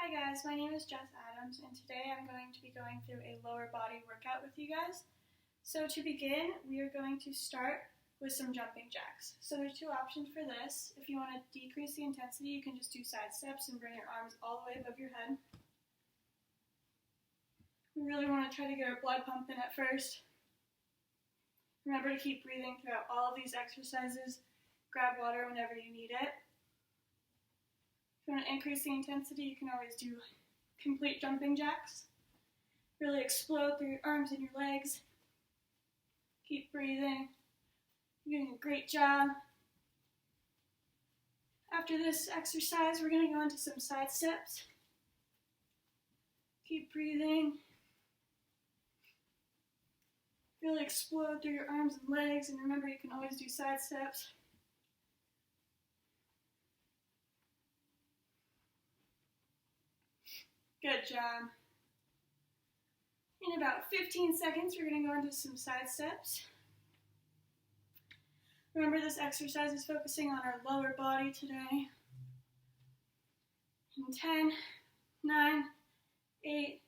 Hi guys, my name is Jess A, and today I'm going to be going through a lower body workout with you guys. So to begin, we are going to start with some jumping jacks. So there's two options for this. If you want to decrease the intensity, you can just do side steps and bring your arms all the way above your head. We really want to try to get our blood pumping at first. Remember to keep breathing throughout all of these exercises. Grab water whenever you need it. If you want to increase the intensity, you can always do complete jumping jacks. Really explode through your arms and your legs. Keep breathing. You're doing a great job. After this exercise, we're going to go into some side steps. Keep breathing. Really explode through your arms and legs, and remember you can always do side steps. Good job. In about 15 seconds, we're going to go into some side steps. Remember, this exercise is focusing on our lower body today. In 10, 9, 8,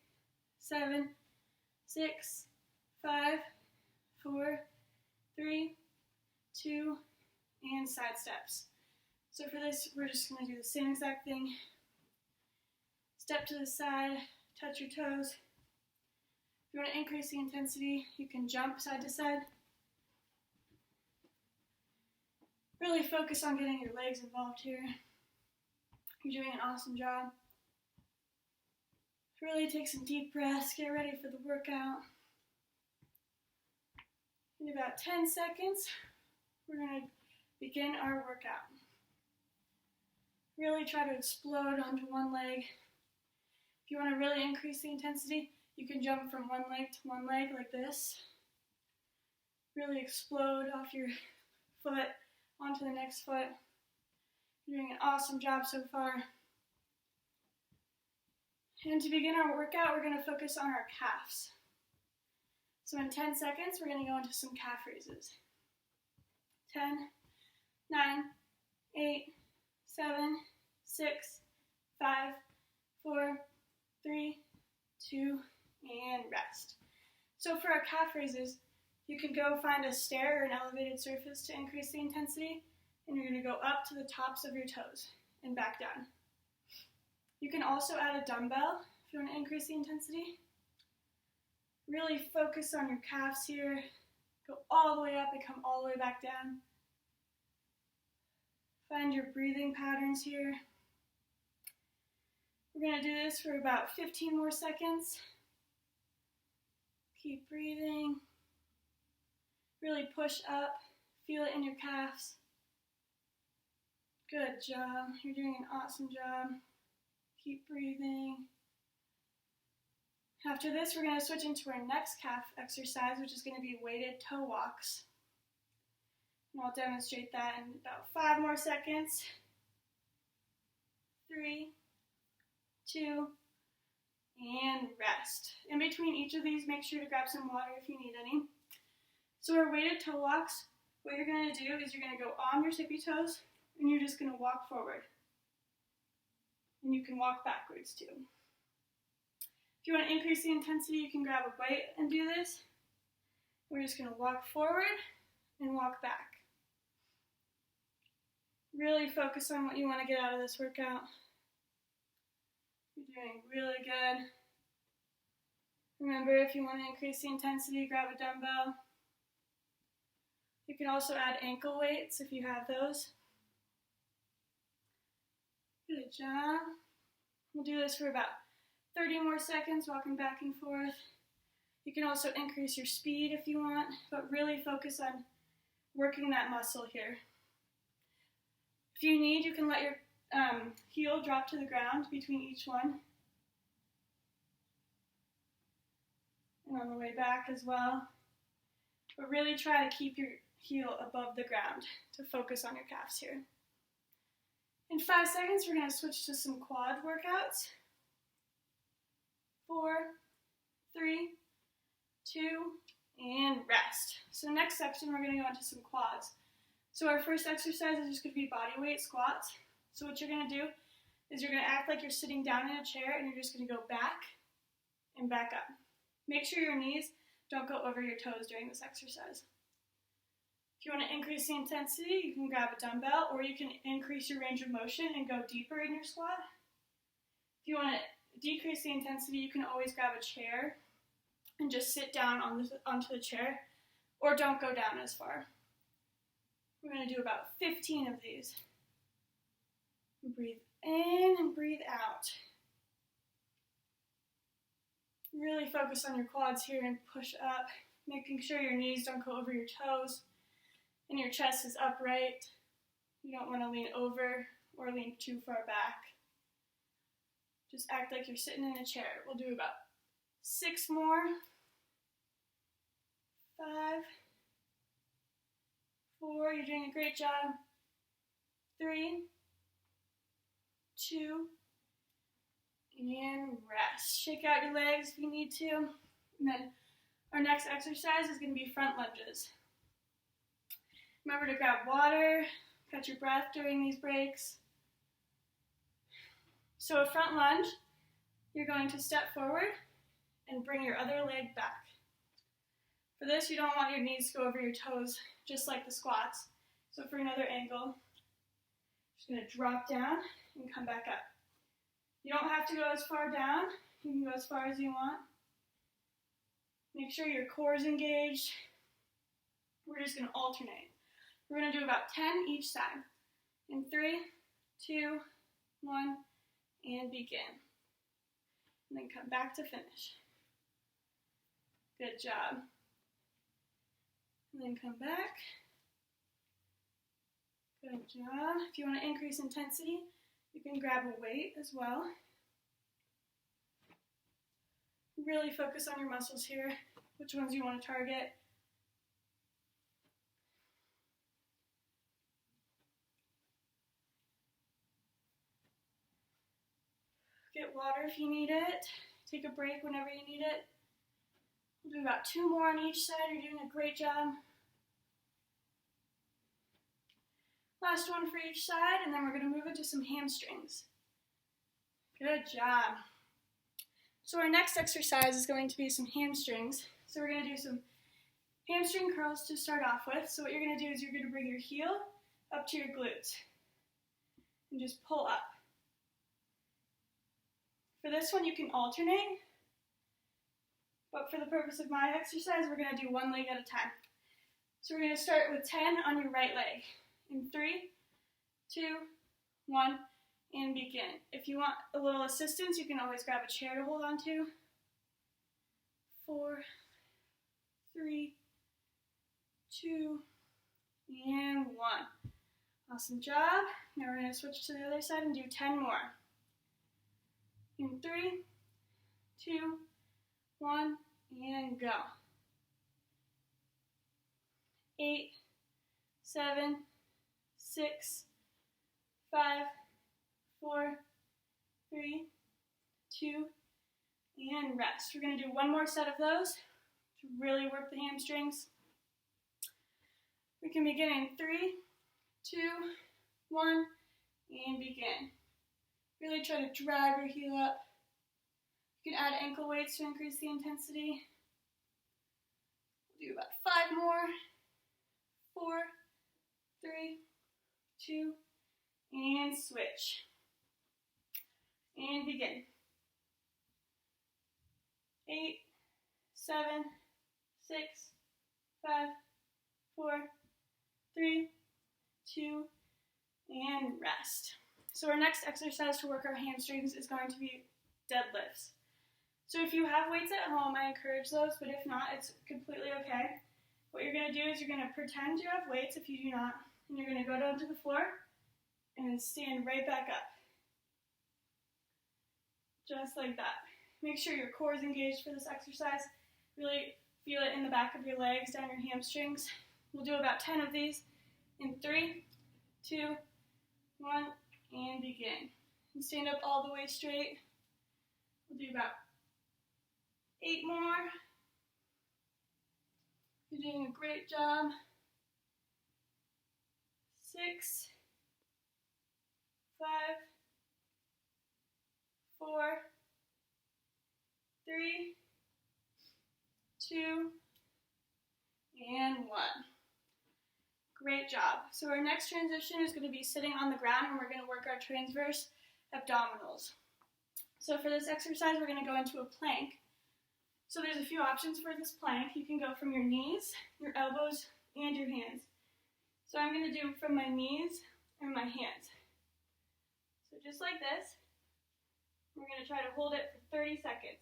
7, 6, 5, 4, 3, 2, and side steps. So for this, we're just going to do the same exact thing. Step to the side, touch your toes. If you want to increase the intensity, you can jump side to side. Really focus on getting your legs involved here. You're doing an awesome job. Really take some deep breaths, get ready for the workout. In about 10 seconds, we're going to begin our workout. Really try to explode onto one leg. If you want to really increase the intensity, you can jump from one leg to one leg like this. Really explode off your foot onto the next foot. You're doing an awesome job so far. And to begin our workout, we're going to focus on our calves. So in 10 seconds, we're going to go into some calf raises. 10, 9, 8, 7, 6, 5, 4, 3, 2, and rest. So for our calf raises, you can go find a stair or an elevated surface to increase the intensity, and you're going to go up to the tops of your toes and back down. You can also add a dumbbell if you want to increase the intensity. Really focus on your calves here. Go all the way up and come all the way back down. Find your breathing patterns here. We're going to do this for about 15 more seconds. Keep breathing. Really push up. Feel it in your calves. Good job. You're doing an awesome job. Keep breathing. After this, we're going to switch into our next calf exercise, which is going to be weighted toe walks. And I'll demonstrate that in about 5 more seconds. 3, 2, and rest. In between each of these, make sure to grab some water if you need any. So our weighted toe walks, what you're going to do is you're going to go on your tippy toes, and you're just going to walk forward. And you can walk backwards too. If you want to increase the intensity, you can grab a weight and do this. We're just going to walk forward and walk back. Really focus on what you want to get out of this workout. You're doing really good. Remember, if you want to increase the intensity, grab a dumbbell. You can also add ankle weights if you have those. Good job. We'll do this for about 30 more seconds, walking back and forth. You can also increase your speed if you want, but really focus on working that muscle here. If you need, you can let your heel drop to the ground between each one. And on the way back as well. But really try to keep your heel above the ground to focus on your calves here. In 5 seconds, we're going to switch to some quad workouts. 4, 3, 2, and rest. So next section, we're going to go into some quads. So our first exercise is just going to be body weight squats. So what you're going to do is you're going to act like you're sitting down in a chair and you're just going to go back and back up. Make sure your knees don't go over your toes during this exercise. If you want to increase the intensity, you can grab a dumbbell, or you can increase your range of motion and go deeper in your squat. If you want to decrease the intensity, you can always grab a chair and just sit down onto the chair, or don't go down as far. We're going to do about 15 of these. Breathe in and breathe out. Really focus on your quads here and push up, making sure your knees don't go over your toes and your chest is upright. You don't want to lean over or lean too far back. Just act like you're sitting in a chair. We'll do about 6 more. 5, 4, you're doing a great job. 3, 2, and rest. Shake out your legs if you need to. And then our next exercise is going to be front lunges. Remember to grab water, catch your breath during these breaks. So a front lunge, you're going to step forward and bring your other leg back. For this, you don't want your knees to go over your toes, just like the squats. So for another angle, just going to drop down and come back up. You don't have to go as far down. You can go as far as you want. Make sure your core is engaged. We're just going to alternate. We're going to do about 10 each side. In 3, 2, 1, and begin. And then come back to finish. Good job. And then come back. Good job. If you want to increase intensity, you can grab a weight as well. Really focus on your muscles here, which ones you want to target. Get water if you need it. Take a break whenever you need it. We'll do about 2 more on each side. You're doing a great job. Last one for each side, and then we're going to move into some hamstrings. Good job. So our next exercise is going to be some hamstrings. So we're going to do some hamstring curls to start off with. So what you're going to do is you're going to bring your heel up to your glutes and just pull up. For this one, you can alternate, but for the purpose of my exercise, we're going to do one leg at a time. So we're going to start with 10 on your right leg. In 3, 2, 1, and begin. If you want a little assistance, you can always grab a chair to hold on to. 4, 3, 2, and 1. Awesome job. Now we're going to switch to the other side and do 10 more. In 3, 2, 1, and go. 8, 7, 6, 5, 4, 3, 2, and rest. We're going to do one more set of those to really work the hamstrings. We can begin in 3, 2, 1, and begin. Really try to drive your heel up. You can add ankle weights to increase the intensity. We'll do about 5 more. 4, 3, 2, and switch. And begin. 8, 7, 6, 5, 4, 3, 2, and rest. So our next exercise to work our hamstrings is going to be deadlifts. So if you have weights at home, I encourage those, but if not, it's completely okay. What you're going to do is you're going to pretend you have weights if you do not, and you're going to go down to the floor and then stand right back up. Just like that. Make sure your core is engaged for this exercise. Really feel it in the back of your legs, down your hamstrings. We'll do about 10 of these in 3, 2, 1, and begin. And stand up all the way straight. We'll do about 8 more. You're doing a great job. 6, 5, 4, 3, 2, and 1. Great job. So our next transition is going to be sitting on the ground, and we're going to work our transverse abdominals. So for this exercise, we're going to go into a plank. So there's a few options for this plank. You can go from your knees, your elbows, and your hands. So I'm going to do from my knees and my hands. So just like this, we're going to try to hold it for 30 seconds.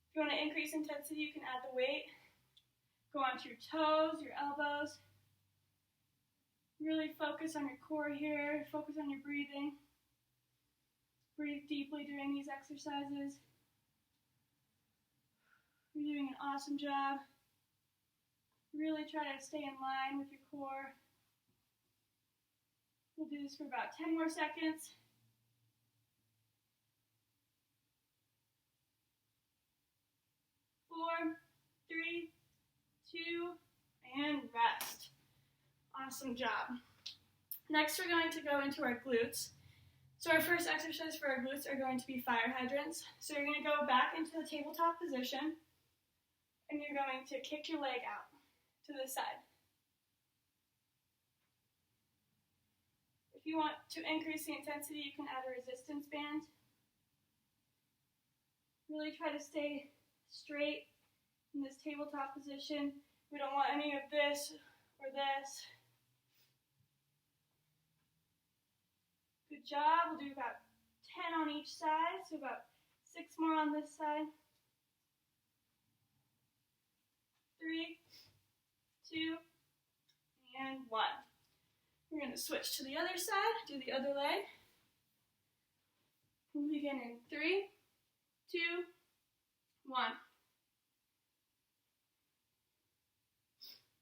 If you want to increase intensity, you can add the weight. Go onto your toes, your elbows. Really focus on your core here. Focus on your breathing. Breathe deeply during these exercises. You're doing an awesome job. Really try to stay in line with your core. We'll do this for about 10 more seconds. 4, 3, 2, and rest. Awesome job. Next, we're going to go into our glutes. So our first exercise for our glutes are going to be fire hydrants. So you're going to go back into the tabletop position, and you're going to kick your leg out to the side. If you want to increase the intensity, you can add a resistance band. Really try to stay straight in this tabletop position. We don't want any of this or this. Good job. We'll do about 10 on each side, so about 6 more on this side. 3, 2, and 1. We're going to switch to the other side, do the other leg. We'll begin in 3, 2, 1.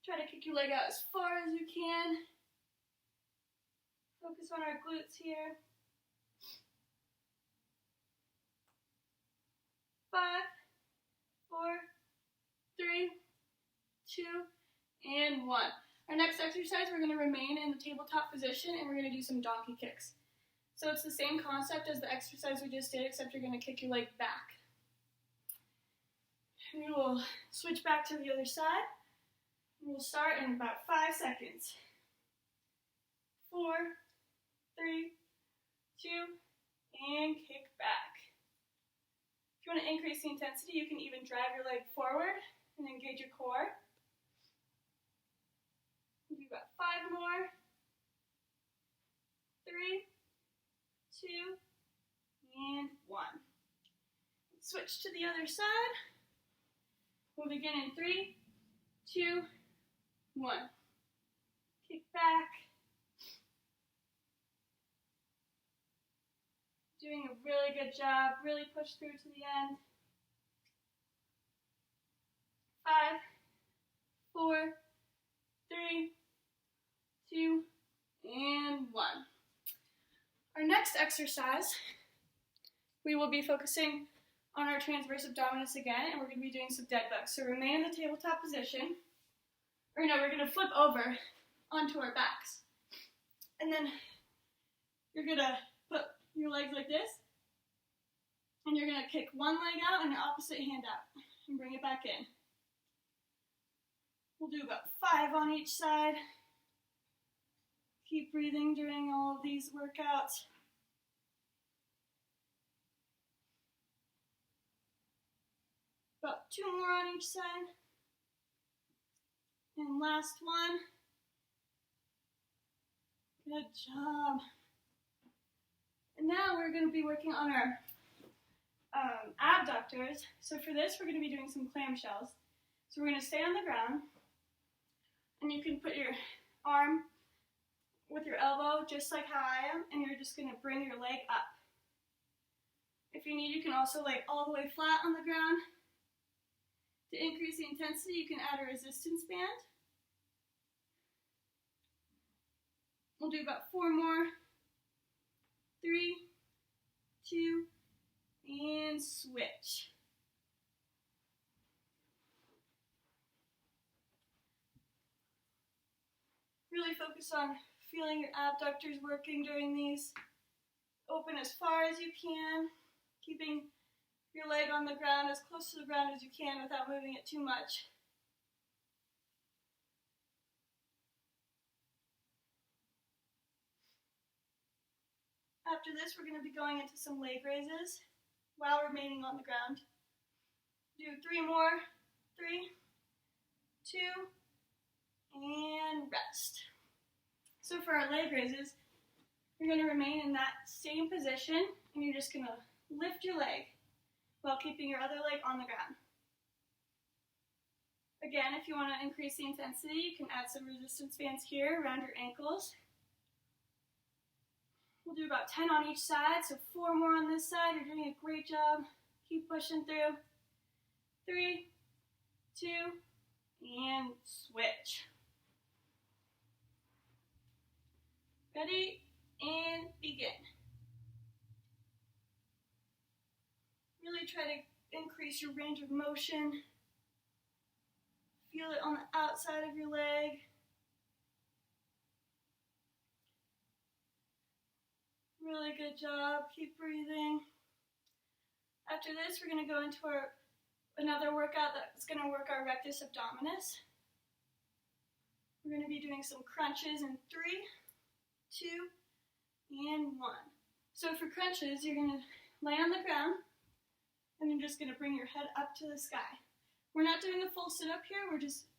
Try to kick your leg out as far as you can. Focus on our glutes here. 5, 4, 3, 2, and 1. Our next exercise, we're going to remain in the tabletop position, and we're going to do some donkey kicks. So it's the same concept as the exercise we just did, except you're going to kick your leg back. We will switch back to the other side. We'll start in about 5 seconds. 4, 3, 2, and kick back. If you want to increase the intensity, you can even drive your leg forward and engage your core. We'll do about 5 more. 3, 2, and 1. Switch to the other side. We'll begin in 3, 2, 1. Kick back. Doing a really good job. Really push through to the end. 5, 4, 3, 2, and 1. Our next exercise, we will be focusing on our transverse abdominis again, and we're going to be doing some deadlifts. So remain in the tabletop position. Or no, we're going to flip over onto our backs. And then you're going to put your legs like this, and you're going to kick one leg out and your opposite hand out, and bring it back in. We'll do about 5 on each side. Keep breathing during all of these workouts. About 2 more on each side. And last one. Good job. And now we're going to be working on our abductors. So for this, we're going to be doing some clamshells. So we're going to stay on the ground. And you can put your arm with your elbow, just like how I am, and you're just going to bring your leg up. If you need, you can also lay all the way flat on the ground. To increase the intensity, you can add a resistance band. We'll do about 4 more. 3, 2, and switch. Really focus on feeling your abductors working during these. Open as far as you can. keeping your leg on the ground as close to the ground as you can without moving it too much. After this, we're going to be going into some leg raises while remaining on the ground. Do 3 more. 3, 2, and rest. So for our leg raises, you're going to remain in that same position, and you're just going to lift your leg while keeping your other leg on the ground. Again, if you want to increase the intensity, you can add some resistance bands here around your ankles. We'll do about 10 on each side, so 4 more on this side. You're doing a great job. Keep pushing through. 3, 2, and switch. Ready, and begin. Really try to increase your range of motion. Feel it on the outside of your leg. Really good job. Keep breathing. After this, we're going to go into another workout that's going to work our rectus abdominis. We're going to be doing some crunches in 3, 2, and 1. So for crunches, you're going to lay on the ground, and you're just going to bring your head up to the sky. We're not doing a full sit-up here. We're just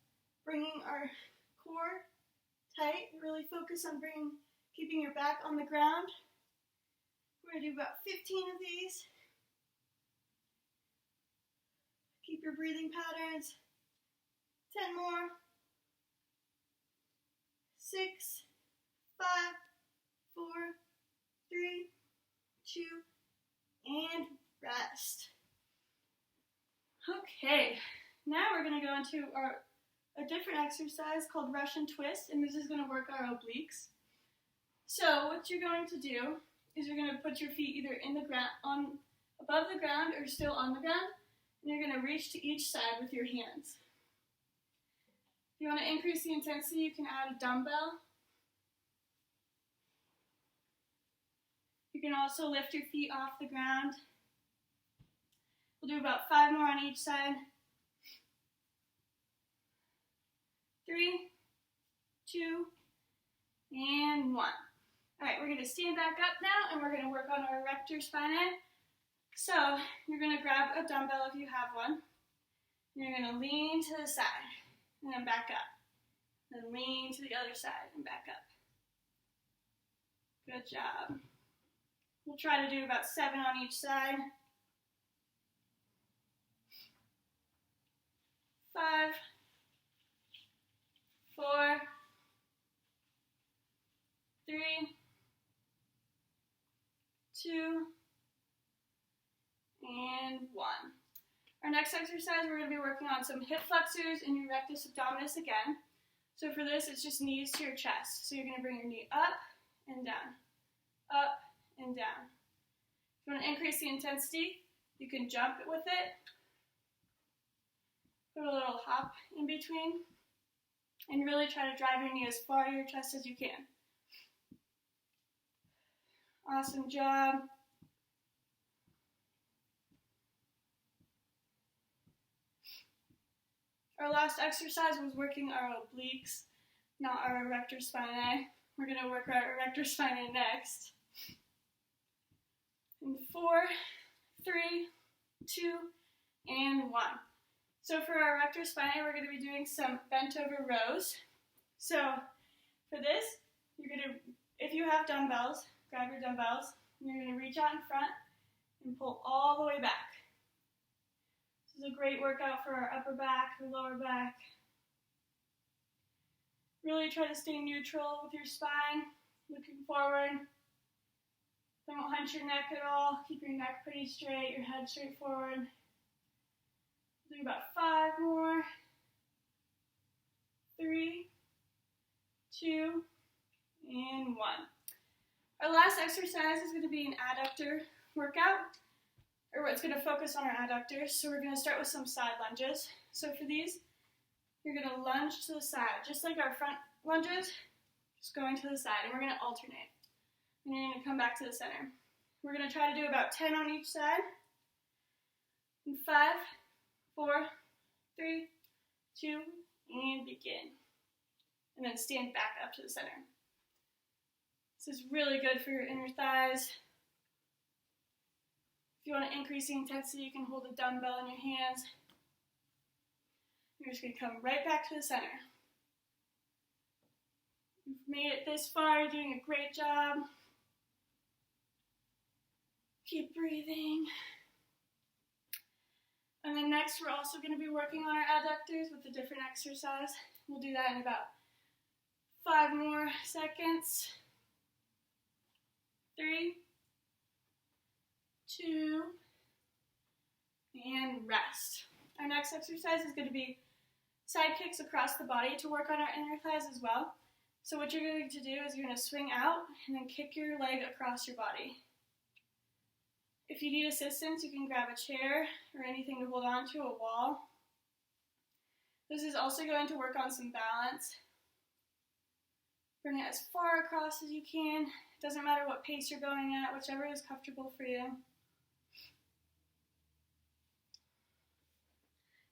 bringing our core tight. Really focus on keeping your back on the ground. We're going to do about 15 of these. Keep your breathing patterns. 10 more. 6, 5, 4, 3, 2, and rest. Okay, now we're going to go into a different exercise called Russian twist, and this is going to work our obliques. So what you're going to do is you're going to put your feet either in the ground, above the ground, or still on the ground, and you're going to reach to each side with your hands. If you want to increase the intensity, you can add a dumbbell. You can also lift your feet off the ground. We'll do about 5 more on each side. 3, 2, and 1. All right, we're going to stand back up now, and we're going to work on our Erector Spinae. So you're going to grab a dumbbell if you have one. You're going to lean to the side, and then back up. Then lean to the other side and back up. Good job. We'll try to do about 7 on each side. 5, 4, 3, 2, and 1. Our next exercise, we're going to be working on some hip flexors and your rectus abdominis again. So for this, it's just knees to your chest. So you're going to bring your knee up and down, up and down. If you want to increase the intensity, you can jump with it. Put a little hop in between, and really try to drive your knee as far to your chest as you can. Awesome job. Our last exercise was working our obliques, not our erector spinae. We're going to work our erector spinae next. In 4, 3, 2, and 1. So for our erector spinae, we're going to be doing some bent over rows. So for this, you're going to, if you have dumbbells, grab your dumbbells, and you're going to reach out in front and pull all the way back. This is a great workout for our upper back, or lower back. Really try to stay neutral with your spine, looking forward. Don't hunch your neck at all. Keep your neck pretty straight, your head straight forward. Do about 5 more. 3, 2, and 1. Our last exercise is going to be an adductor workout, or it's going to focus on our adductors. So we're going to start with some side lunges. So for these, you're going to lunge to the side, just like our front lunges, just going to the side, and we're going to alternate. And you're going to come back to the center. We're going to try to do about 10 on each side. In 5, 4, 3, 2, and begin. And then stand back up to the center. This is really good for your inner thighs. If you want to increase the intensity, you can hold a dumbbell in your hands. You're just going to come right back to the center. You've made it this far, you're doing a great job. Keep breathing. And then next, we're also going to be working on our adductors with a different exercise. We'll do that in about 5 more seconds. 3, 2, and rest. Our next exercise is going to be side kicks across the body to work on our inner thighs as well. So what you're going to do is you're going to swing out and then kick your leg across your body. If you need assistance, you can grab a chair or anything to hold on to, a wall. This is also going to work on some balance. Bring it as far across as you can. It doesn't matter what pace you're going at, whichever is comfortable for you.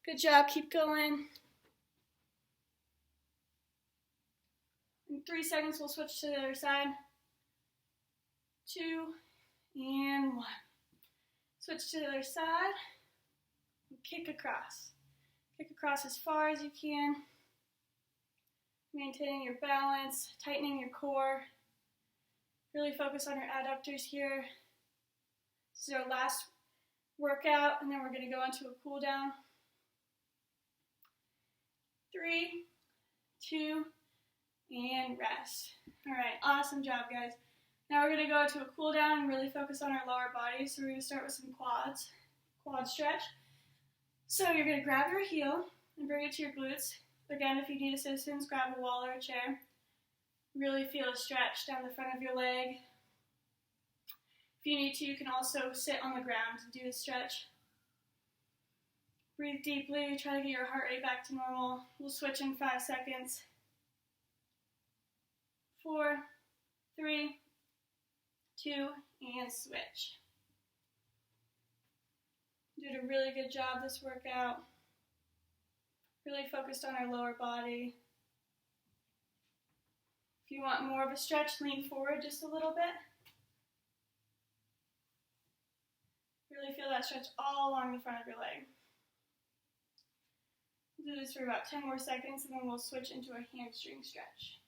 Good job, keep going. In 3 seconds, we'll switch to the other side. 2, and 1. Switch to the other side, and kick across. Kick across as far as you can. Maintaining your balance, tightening your core. Really focus on your adductors here. This is our last workout, and then we're going to go into a cool down. 3, 2, and rest. All right, awesome job, guys. Now we're going to go into a cool down and really focus on our lower body. So we're going to start with some quad stretch. So you're going to grab your heel and bring it to your glutes. Again, if you need assistance, grab a wall or a chair. Really feel a stretch down the front of your leg. If you need to, you can also sit on the ground and do a stretch. Breathe deeply, try to get your heart rate back to normal. We'll switch in 5 seconds. 4, 3, 2, and switch. Did a really good job this workout. Really focused on our lower body. If you want more of a stretch, lean forward just a little bit. Really feel that stretch all along the front of your leg. We'll do this for about 10 more seconds, and then we'll switch into a hamstring stretch.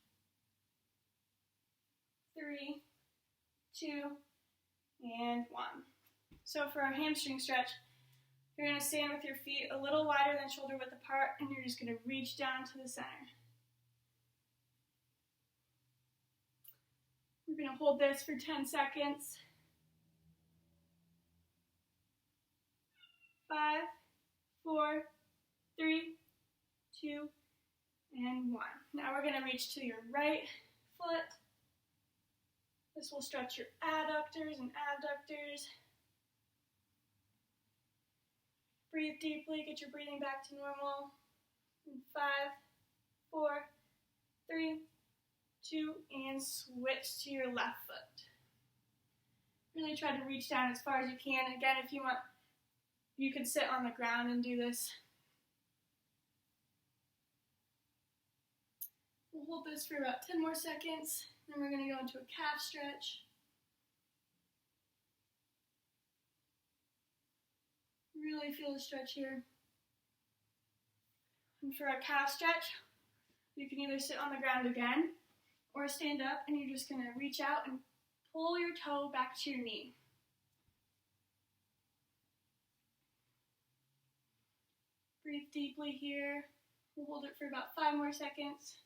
3, 2, and 1. So for our hamstring stretch, you're going to stand with your feet a little wider than shoulder width apart, and you're just going to reach down to the center. We're going to hold this for 10 seconds. 5, 4, 3, 2, and 1. Now we're going to reach to your right foot. This will stretch your adductors and abductors. Breathe deeply, get your breathing back to normal. In 5, 4, 3, 2, and switch to your left foot. Really try to reach down as far as you can. Again, if you want, you can sit on the ground and do this. We'll hold this for about 10 more seconds. Then we're going to go into a calf stretch. Really feel the stretch here. And for our calf stretch, you can either sit on the ground again or stand up, and you're just going to reach out and pull your toe back to your knee. Breathe deeply here. We'll hold it for about 5 more seconds.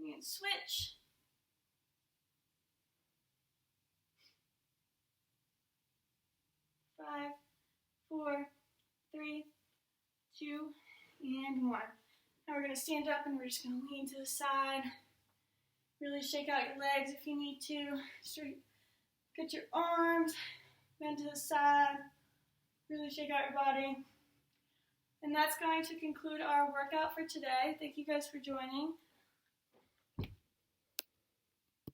And switch. 5, 4, 3, 2, and 1. Now we're going to stand up and we're just going to lean to the side. Really shake out your legs if you need to. Get your arms, bend to the side. Really shake out your body. And that's going to conclude our workout for today. Thank you guys for joining.